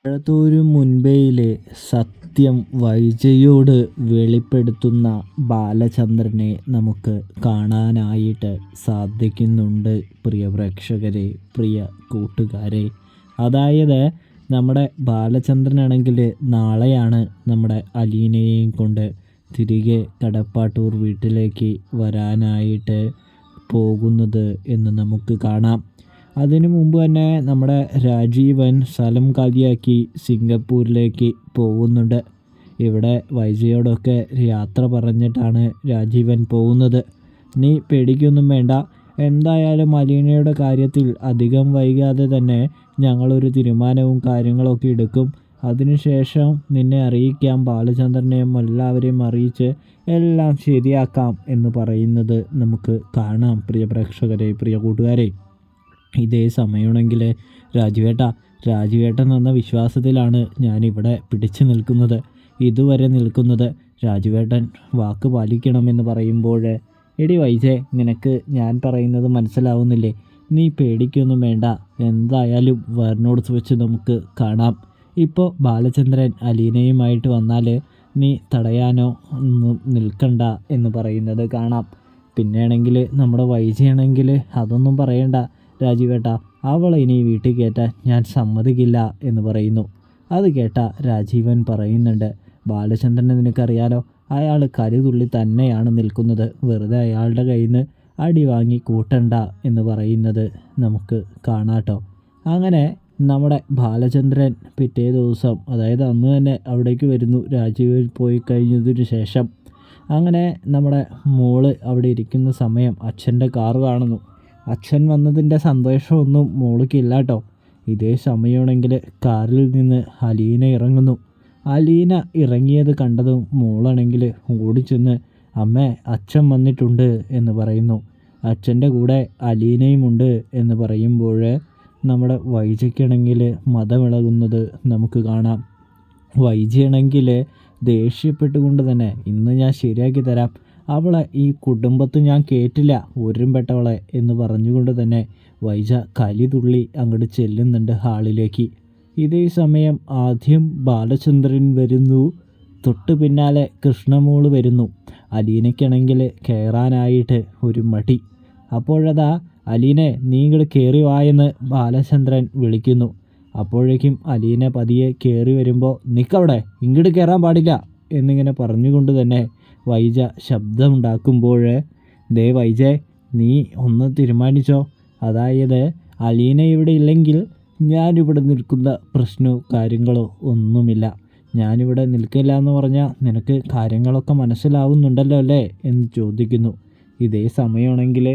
എഴത്തൂര് മുൻപേയിലെ സത്യം വൈജയോട് വെളിപ്പെടുത്തുന്ന ബാലചന്ദ്രനെ നമുക്ക് കാണാനായിട്ട് സാധിക്കുന്നുണ്ട്. പ്രിയ പ്രേക്ഷകരെ, പ്രിയ കൂട്ടുകാരെ, അതായത് നമ്മുടെ ബാലചന്ദ്രനാണെങ്കിൽ നാളെയാണ് നമ്മുടെ അലീനയെയും കൊണ്ട് തിരികെ കടപ്പാട്ടൂർ വീട്ടിലേക്ക് വരാനായിട്ട് പോകുന്നത് എന്ന് നമുക്ക് കാണാം. അതിനു മുമ്പ് തന്നെ നമ്മുടെ രാജീവൻ സ്ഥലം കാലിയാക്കി സിംഗപ്പൂരിലേക്ക് പോകുന്നുണ്ട്. ഇവിടെ വൈജയോടൊക്കെ യാത്ര പറഞ്ഞിട്ടാണ് രാജീവൻ പോകുന്നത്. നീ പേടിക്കൊന്നും വേണ്ട, എന്തായാലും അലീനയുടെ കാര്യത്തിൽ അധികം വൈകാതെ തന്നെ ഞങ്ങളൊരു തീരുമാനവും കാര്യങ്ങളൊക്കെ എടുക്കും. അതിനുശേഷം നിന്നെ അറിയിക്കാം, ബാലചന്ദ്രനെയും എല്ലാവരെയും അറിയിച്ച് എല്ലാം ശരിയാക്കാം എന്ന് പറയുന്നത് നമുക്ക് കാണാം. പ്രിയ പ്രേക്ഷകരെ, പ്രിയ കൂട്ടുകാരെ, ഇതേ സമയമാണെങ്കിൽ രാജുവേട്ടൻ എന്ന വിശ്വാസത്തിലാണ് ഞാനിവിടെ പിടിച്ചു നിൽക്കുന്നത്, ഇതുവരെ നിൽക്കുന്നത്. രാജുവേട്ടൻ വാക്ക് പാലിക്കണമെന്ന് പറയുമ്പോൾ, എടി വൈജേ, നിനക്ക് ഞാൻ പറയുന്നത് മനസ്സിലാവുന്നില്ലേ? നീ പേടിക്കൊന്നും വേണ്ട, എന്തായാലും വേർനോട്സ് വെച്ച് നമുക്ക് കാണാം. ഇപ്പോൾ ബാലചന്ദ്രൻ അലീനയുമായിട്ട് വന്നാൽ നീ തടയാനോ ഒന്നും നിൽക്കണ്ട എന്ന് പറയുന്നത് കാണാം. പിന്നെയാണെങ്കിൽ നമ്മുടെ വൈജയാണെങ്കിൽ അതൊന്നും പറയണ്ട രാജീവേട്ട, അവളെ ഇനി വീട്ടിൽ കയറ്റാൻ ഞാൻ സമ്മതിക്കില്ല എന്ന് പറയുന്നു. അത് കേട്ട രാജീവൻ പറയുന്നുണ്ട്, ബാലചന്ദ്രനെ നിനക്കറിയാലോ, അയാൾ കരുതുള്ളി തന്നെയാണ് നിൽക്കുന്നത്, വെറുതെ അയാളുടെ കയ്യിൽ നിന്ന് അടി വാങ്ങി കൂട്ടണ്ട എന്ന് പറയുന്നത് നമുക്ക് കാണാട്ടോ. അങ്ങനെ നമ്മുടെ ബാലചന്ദ്രൻ പിറ്റേ ദിവസം, അതായത് അന്ന് തന്നെ അവിടേക്ക് വരുന്നു. രാജീവൻ പോയി കഴിഞ്ഞതിന് ശേഷം അങ്ങനെ നമ്മുടെ മോള് അവിടെ ഇരിക്കുന്ന സമയം അച്ഛൻ്റെ കാറ് കാണുന്നു. അച്ഛൻ വന്നതിൻ്റെ സന്തോഷമൊന്നും മോൾക്കില്ല കേട്ടോ. ഇതേ സമയമാണെങ്കിൽ കാറിൽ നിന്ന് അലീന ഇറങ്ങുന്നു. അലീന ഇറങ്ങിയത് കണ്ടതും മോളാണെങ്കിൽ ഓടിച്ചെന്ന്, അമ്മേ, അച്ഛൻ വന്നിട്ടുണ്ട് എന്ന് പറയുന്നു. അച്ഛൻ്റെ കൂടെ അലീനയുമുണ്ട് എന്ന് പറയുമ്പോൾ നമ്മുടെ വൈജയ്ക്കാണെങ്കിൽ മതമിളകുന്നത് നമുക്ക് കാണാം. വൈജയാണെങ്കിൽ ദേഷ്യപ്പെട്ടുകൊണ്ട് തന്നെ, ഇന്ന് ഞാൻ ശരിയാക്കി തരാം, അവളെ ഈ കുടുംബത്ത് ഞാൻ കേറ്റില്ല, ഒരുമ്പെട്ടവളെ എന്ന് പറഞ്ഞുകൊണ്ട് തന്നെ വൈജ കലിതുള്ളി അങ്ങോട്ട് ചെല്ലുന്നുണ്ട് ഹാളിലേക്ക്. ഇതേ സമയം ആദ്യം ബാലചന്ദ്രൻ വരുന്നു, തൊട്ട് പിന്നാലെ കൃഷ്ണമോള് വരുന്നു. അലീനയ്ക്കാണെങ്കിൽ കയറാനായിട്ട് ഒരു മടി. അപ്പോഴതാ, അലീനെ, നീ ഇങ്ങോട്ട് കയറി വായെന്ന് ബാലചന്ദ്രൻ വിളിക്കുന്നു. അപ്പോഴേക്കും അലീന പതിയെ കയറി വരുമ്പോൾ, നിൽക്കവിടെ, ഇങ്ങോട്ട് കയറാൻ പാടില്ല എന്നിങ്ങനെ പറഞ്ഞുകൊണ്ട് തന്നെ വൈജ ശബ്ദമുണ്ടാക്കുമ്പോൾ, ദേ വൈജേ, നീ ഒന്ന് തീരുമാനിച്ചോ, അതായത് അലീന ഇവിടെ ഇല്ലെങ്കിൽ ഞാനിവിടെ നിൽക്കുന്ന പ്രശ്നമോ കാര്യങ്ങളോ ഒന്നുമില്ല. ഞാനിവിടെ നിൽക്കില്ല എന്ന് പറഞ്ഞാൽ നിനക്ക് കാര്യങ്ങളൊക്കെ മനസ്സിലാവുന്നുണ്ടല്ലോ അല്ലേ എന്ന് ചോദിക്കുന്നു. ഇതേ സമയമാണെങ്കിൽ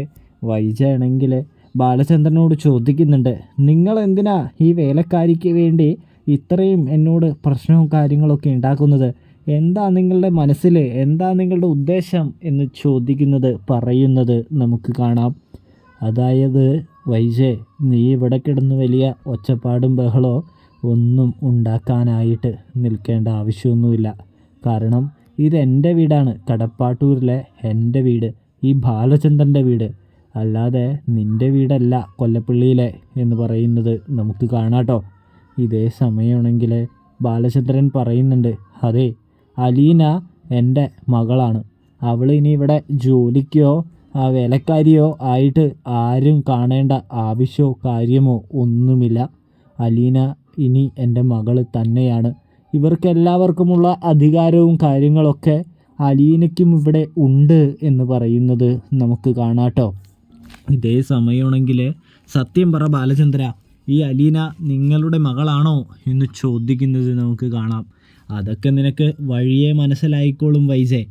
വൈജ ആണെങ്കിൽ ബാലചന്ദ്രനോട് ചോദിക്കുന്നുണ്ട്, നിങ്ങൾ എന്തിനാ ഈ വേലക്കാരിക്ക് വേണ്ടി ഇത്രയും എന്നോട് പ്രശ്നവും കാര്യങ്ങളൊക്കെ ഉണ്ടാക്കുന്നത്? എന്താ നിങ്ങളുടെ മനസ്സിൽ, എന്താ നിങ്ങളുടെ ഉദ്ദേശം എന്ന് ചോദിക്കുന്നത് പറയുന്നത് നമുക്ക് കാണാം. അതായത്, വൈജേ, നീ ഇവിടെ കിടന്ന് വലിയ ഒച്ചപ്പാടും ബഹളോ ഒന്നും ഉണ്ടാക്കാനായിട്ട് നിൽക്കേണ്ട ആവശ്യമൊന്നുമില്ല. കാരണം ഇതെൻ്റെ വീടാണ്, കടപ്പാട്ടൂരിലെ എൻ്റെ വീട്, ഈ ബാലചന്ദ്രൻ്റെ വീട്, അല്ലാതെ നിൻ്റെ വീടല്ല കൊല്ലപ്പള്ളിയിലെ എന്ന് പറയുന്നത് നമുക്ക് കാണാട്ടോ. ഇതേ സമയമാണെങ്കിൽ ബാലചന്ദ്രൻ പറയുന്നുണ്ട്, അതെ, അലീന എൻ്റെ മകളാണ്. അവൾ ഇനി ഇവിടെ ജോലിക്കോ വേലക്കാരിയോ ആയിട്ട് ആരും കാണേണ്ട ആവശ്യമോ കാര്യമോ ഒന്നുമില്ല. അലീന ഇനി എൻ്റെ മകൾ തന്നെയാണ്. ഇവർക്കെല്ലാവർക്കുമുള്ള അധികാരവും കാര്യങ്ങളൊക്കെ അലീനയ്ക്കും ഇവിടെ ഉണ്ട് എന്ന് പറയുന്നത് നമുക്ക് കാണാട്ടോ. ഇതേ സമയമാണെങ്കിൽ, സത്യം പറ ബാലചന്ദ്ര, ഈ അലീന നിങ്ങളുടെ മകളാണോ എന്ന് ചോദിക്കുന്നത് നമുക്ക് കാണാം. അതൊക്കെ നിനക്ക് വഴിയെ മനസ്സിലായിക്കോളും വൈജേ,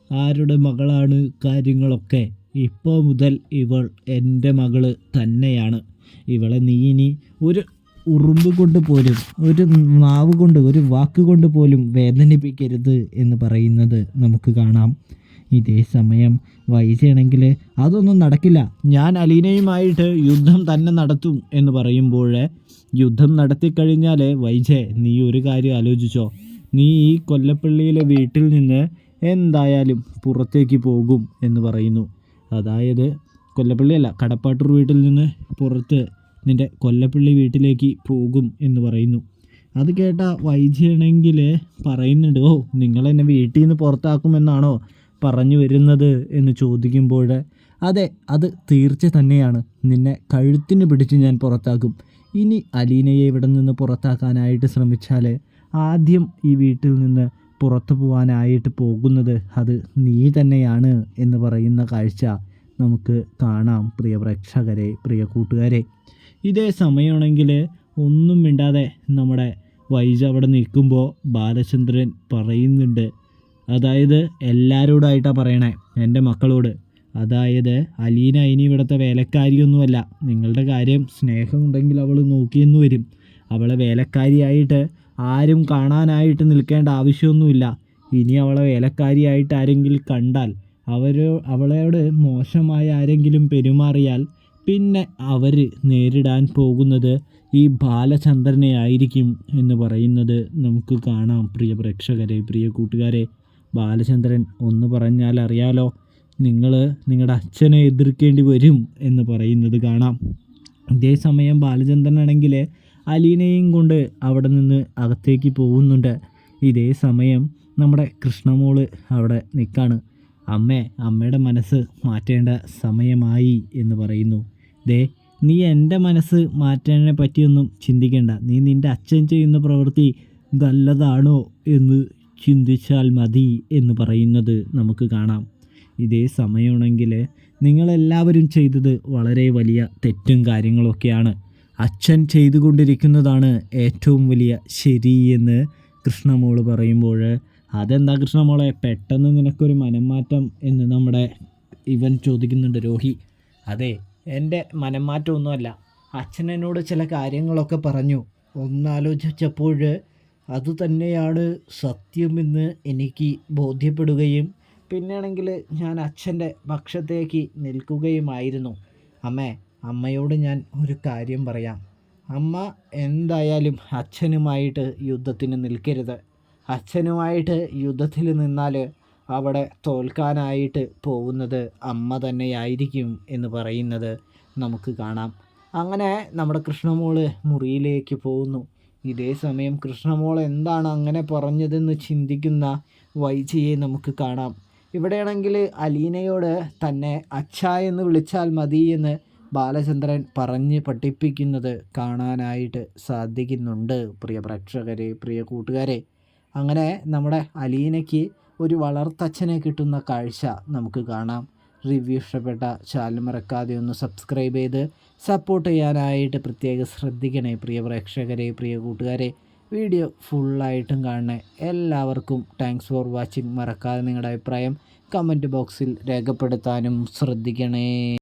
ആരുടെ മകളാണ് കാര്യങ്ങളൊക്കെ. ഇപ്പോൾ മുതൽ ഇവൾ എൻ്റെ മകള് തന്നെയാണ്. ഇവളെ നീ ഇനി ഒരു ഉറുമ്പ് കൊണ്ട് പോലും, ഒരു നാവ് കൊണ്ട്, ഒരു വാക്ക് കൊണ്ട് പോലും വേദനിപ്പിക്കരുത് എന്ന് പറയുന്നത് നമുക്ക് കാണാം. ഇതേ സമയം വൈജയാണെങ്കിൽ അതൊന്നും നടക്കില്ല, ഞാൻ അലീനയുമായിട്ട് യുദ്ധം തന്നെ നടത്തും എന്ന് പറയുമ്പോൾ, യുദ്ധം നടത്തിക്കഴിഞ്ഞാൽ വൈജേ, നീ ഒരു കാര്യം ആലോചിച്ചോ, നീ ഈ കൊല്ലപ്പള്ളിയിലെ വീട്ടിൽ നിന്ന് എന്തായാലും പുറത്തേക്ക് പോകും എന്ന് പറയുന്നു. അതായത് കൊല്ലപ്പള്ളിയല്ല, കടപ്പാട്ടൂർ വീട്ടിൽ നിന്ന് പുറത്ത് നിൻ്റെ കൊല്ലപ്പള്ളി വീട്ടിലേക്ക് പോകും എന്ന് പറയുന്നു. അത് കേട്ട വൈജയാണെങ്കിൽ പറയുന്നുണ്ട്, ഓ നിങ്ങളെന്നെ വീട്ടിൽ നിന്ന് പുറത്താക്കുമെന്നാണോ പറഞ്ഞു വരുന്നത് എന്ന് ചോദിക്കുമ്പോൾ, അതെ അത് തീർച്ച തന്നെയാണ്, നിന്നെ കഴുത്തിന് പിടിച്ച് ഞാൻ പുറത്താക്കും. ഇനി അലീനയെ ഇവിടെ നിന്ന് പുറത്താക്കാനായിട്ട് ശ്രമിച്ചാൽ ആദ്യം ഈ വീട്ടിൽ നിന്ന് പുറത്തു പോകാനായിട്ട് പോകുന്നത് അത് നീ തന്നെയാണ് എന്ന് പറയുന്ന കാഴ്ച നമുക്ക് കാണാം. പ്രിയ പ്രേക്ഷകരെ, പ്രിയ കൂട്ടുകാരെ, ഇതേ സമയമാണെങ്കിൽ ഒന്നും മിണ്ടാതെ നമ്മുടെ വൈജ അവിടെ നിൽക്കുമ്പോൾ ബാലചന്ദ്രൻ പറയുന്നുണ്ട്, അതായത് എല്ലാവരോടായിട്ടാണ് പറയണേ, എൻ്റെ മക്കളോട്, അതായത് അലീന ഇനി ഇവിടുത്തെ വേലക്കാരിയൊന്നുമല്ല, നിങ്ങളുടെ കാര്യം സ്നേഹമുണ്ടെങ്കിൽ അവൾ നോക്കിയെന്ന് വരും. അവളെ വേലക്കാരിയായിട്ട് ആരും കാണാനായിട്ട് നിൽക്കേണ്ട ആവശ്യമൊന്നുമില്ല. ഇനി അവളെ വേലക്കാരിയായിട്ട് ആരെങ്കിലും കണ്ടാൽ, അവളോട് മോശമായ ആരെങ്കിലും പെരുമാറിയാൽ പിന്നെ അവർ നേരിടാൻ പോകുന്നത് ഈ ബാലചന്ദ്രനെ ആയിരിക്കും എന്ന് പറയുന്നത് നമുക്ക് കാണാം. പ്രിയ പ്രേക്ഷകരെ, പ്രിയ കൂട്ടുകാരെ, ബാലചന്ദ്രൻ ഒന്ന് പറഞ്ഞാൽ അറിയാലോ, നിങ്ങൾ നിങ്ങളുടെ അച്ഛനെ എതിർക്കേണ്ടി വരും എന്ന് പറയുന്നത് കാണാം. ഇതേ സമയം ബാലചന്ദ്രനാണെങ്കിൽ അലീനയും കൊണ്ട് അവിടെ നിന്ന് അകത്തേക്ക് പോകുന്നുണ്ട്. ഇതേ സമയം നമ്മുടെ കൃഷ്ണമോള് അവിടെ നിൽക്കാണ്. അമ്മയുടെ മനസ്സ് മാറ്റേണ്ട സമയമായി എന്ന് പറയുന്നു. ദേ, നീ എൻ്റെ മനസ്സ് മാറ്റാനെ പറ്റിയൊന്നും ചിന്തിക്കേണ്ട, നീ നിൻ്റെ അച്ഛൻ ചെയ്യുന്ന പ്രവൃത്തി നല്ലതാണോ എന്ന് ചിന്തിച്ചാൽ മതി എന്ന് പറയുന്നത് നമുക്ക് കാണാം. ഇതേ സമയമാണെങ്കിൽ നിങ്ങളെല്ലാവരും ചെയ്തത് വളരെ വലിയ തെറ്റും കാര്യങ്ങളൊക്കെയാണ്. അച്ഛൻ ചെയ്തുകൊണ്ടിരിക്കുന്നതാണ് ഏറ്റവും വലിയ ശരി എന്ന് കൃഷ്ണമോള് പറയുമ്പോൾ, അതെന്താ കൃഷ്ണമോളെ പെട്ടെന്ന് നിനക്കൊരു മനംമാറ്റം എന്ന് നമ്മുടെ ഇവൻ ചോദിക്കുന്നുണ്ട്, രോഹി. അതെ, എൻ്റെ മനംമാറ്റമൊന്നുമല്ല, അച്ഛൻ എന്നോട് ചില കാര്യങ്ങളൊക്കെ പറഞ്ഞു, ഒന്നാലോചിച്ചപ്പോൾ അതുതന്നെയാണ് സത്യമെന്ന് എനിക്ക് ബോധ്യപ്പെടുകയും പിന്നെയാണെങ്കിൽ ഞാൻ അച്ഛൻ്റെ പക്ഷത്തേക്ക് നിൽക്കുകയുമായിരുന്നു. അമ്മയോട് ഞാൻ ഒരു കാര്യം പറയാം. അമ്മ എന്തായാലും അച്ഛനുമായിട്ട് യുദ്ധത്തിന് നിൽക്കരുത്. അച്ഛനുമായിട്ട് യുദ്ധത്തിൽ നിന്നാൽ അവിടെ തോൽക്കാനായിട്ട് പോകുന്നത് അമ്മ തന്നെയായിരിക്കും എന്ന് പറയുന്നത് നമുക്ക് കാണാം. അങ്ങനെ നമ്മുടെ കൃഷ്ണമോള് മുറിയിലേക്ക് പോകുന്നു. ഇതേ സമയം കൃഷ്ണമോൾ എന്താണ് അങ്ങനെ പറഞ്ഞതെന്ന് ചിന്തിക്കുന്ന വൈജയെ നമുക്ക് കാണാം. ഇവിടെയാണെങ്കിൽ അലീനയോട് തന്നെ അച്ഛ എന്ന് വിളിച്ചാൽ മതി എന്ന് ബാലചന്ദ്രൻ പറഞ്ഞ് പഠിപ്പിക്കുന്നത് കാണാനായിട്ട് സാധിക്കുന്നുണ്ട്. പ്രിയ പ്രേക്ഷകരെ, പ്രിയ കൂട്ടുകാരെ, അങ്ങനെ നമ്മുടെ അലീനയ്ക്ക് ഒരു വളർത്തച്ഛനെ കിട്ടുന്ന കാഴ്ച നമുക്ക് കാണാം. റിവ്യൂ ഇഷ്ടപ്പെട്ട ചാനൽ മറക്കാതെ ഒന്ന് സബ്സ്ക്രൈബ് ചെയ്ത് സപ്പോർട്ട് ചെയ്യാനായിട്ട് പ്രത്യേകം ശ്രദ്ധിക്കണേ. പ്രിയ പ്രേക്ഷകരെ, പ്രിയ കൂട്ടുകാരെ, വീഡിയോ ഫുള്ളായിട്ടും കാണണേ. എല്ലാവർക്കും താങ്ക്സ് ഫോർ വാച്ചിങ്. മറക്കാതെ നിങ്ങളുടെ അഭിപ്രായം കമൻറ്റ് ബോക്സിൽ രേഖപ്പെടുത്താനും ശ്രദ്ധിക്കണേ.